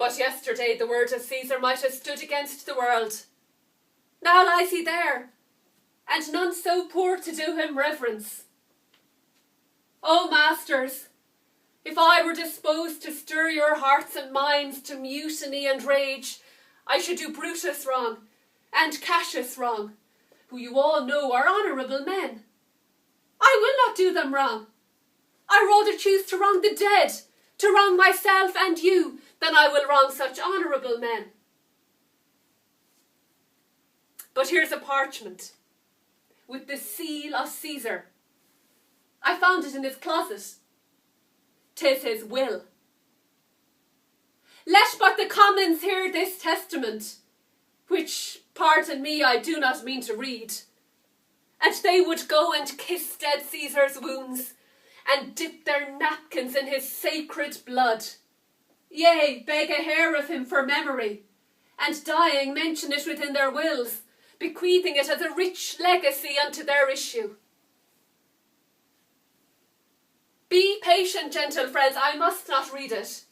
But yesterday the word of Caesar might have stood against the world. Now lies he there, and none so poor to do him reverence. O masters, if I were disposed to stir your hearts and minds to mutiny and rage, I should do Brutus wrong, and Cassius wrong, who you all know are honourable men. I will not do them wrong. I rather choose to wrong the dead, to wrong myself and you, than I will wrong such honourable men. But here's a parchment with the seal of Caesar. I found it in his closet. 'Tis his will. Let but the commons hear this testament, which, pardon me, I do not mean to read, and they would go and kiss dead Caesar's wounds, and dip their napkins in his sacred blood, yea, beg a hair of him for memory, and dying mention it within their wills, bequeathing it as a rich legacy unto their issue. Be patient, gentle friends, I must not read it.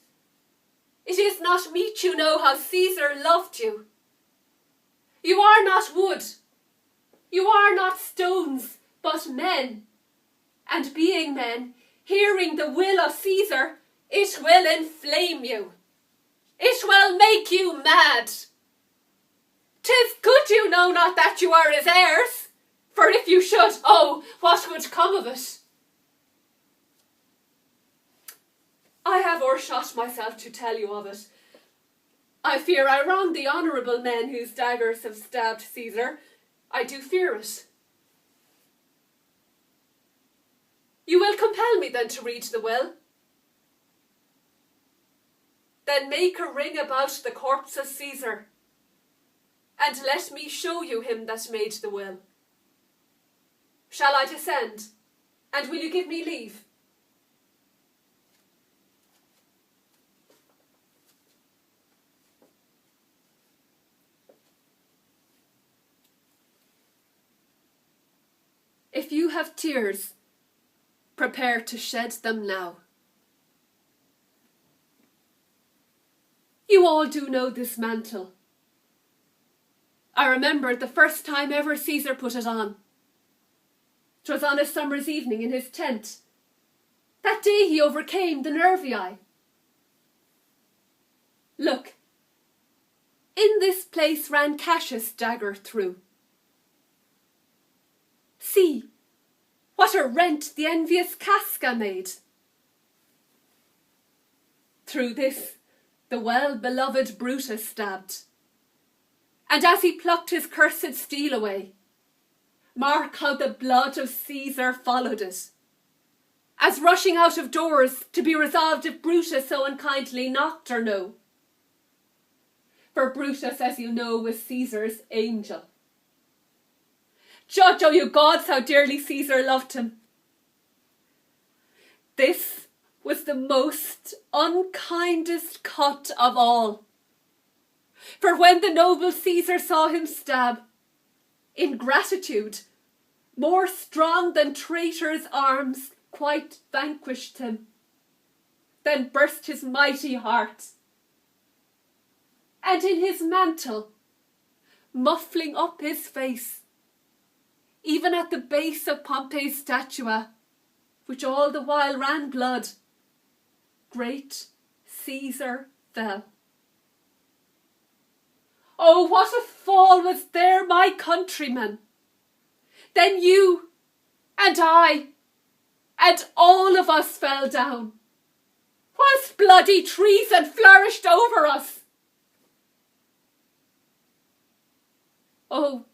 It is not meet you know how Caesar loved you. You are not wood, you are not stones, but men. And being men, hearing the will of Caesar, it will inflame you. It will make you mad. 'Tis good you know not that you are his heirs, for if you should, oh, what would come of it? I have o'ershot myself to tell you of it. I fear I wrong the honourable men whose daggers have stabbed Caesar. I do fear it. You will compel me then to read the will? Then make a ring about the corpse of Caesar, and let me show you him that made the will. Shall I descend, and will you give me leave? If you have tears, prepare to shed them now. You all do know this mantle. I remember the first time ever Caesar put it on. 'Twas on a summer's evening in his tent. That day he overcame the Nervii. Look, in this place ran Cassius' dagger through. See, what a rent the envious Casca made. Through this the well-beloved Brutus stabbed, and as he plucked his cursed steel away, mark how the blood of Caesar followed it, as rushing out of doors to be resolved if Brutus so unkindly knocked or no. For Brutus, as you know, was Caesar's angel. Judge, O you gods, how dearly Caesar loved him. This was the most unkindest cut of all. For when the noble Caesar saw him stab, ingratitude, more strong than traitor's arms, quite vanquished him. Then burst his mighty heart, and in his mantle, muffling up his face, even at the base of Pompey's statua, which all the while ran blood, great Caesar fell. Oh, what a fall was there, my countrymen! Then you and I and all of us fell down, whilst bloody treason flourished over us. Oh,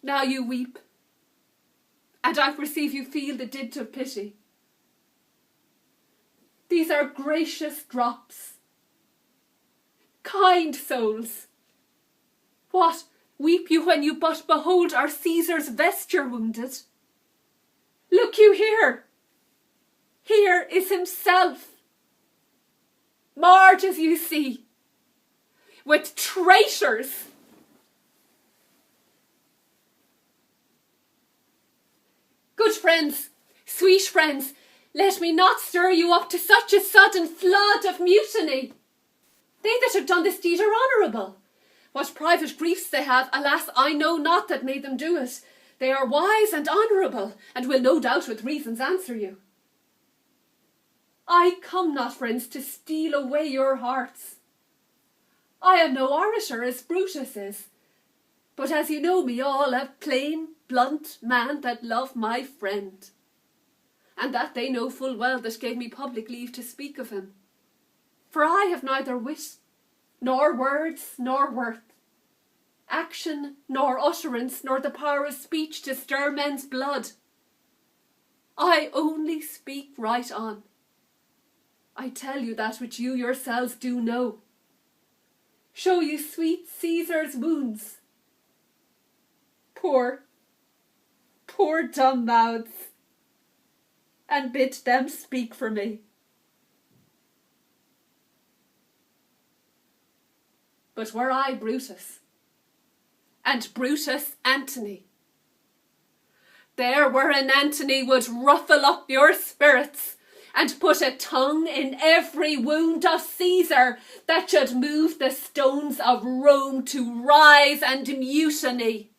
now you weep, and I perceive you feel the dint of pity. These are gracious drops. Kind souls, what weep you when you but behold our Caesar's vesture wounded? Look you here. Here is himself, marred as you see, with traitors. Good friends, sweet friends, let me not stir you up to such a sudden flood of mutiny. They that have done this deed are honourable. What private griefs they have, alas, I know not that made them do it. They are wise and honourable, and will no doubt with reasons answer you. I come not, friends, to steal away your hearts. I am no orator as Brutus is, but as you know me all, a plain, blunt man that love my friend, and that they know full well that gave me public leave to speak of him. For I have neither wit, nor words, nor worth, action, nor utterance, nor the power of speech to stir men's blood. I only speak right on. I tell you that which you yourselves do know. Show you sweet Caesar's wounds. Poor dumb mouths, and bid them speak for me. But were I Brutus, and Brutus Antony, there were an Antony would ruffle up your spirits, and put a tongue in every wound of Caesar, that should move the stones of Rome to rise and mutiny.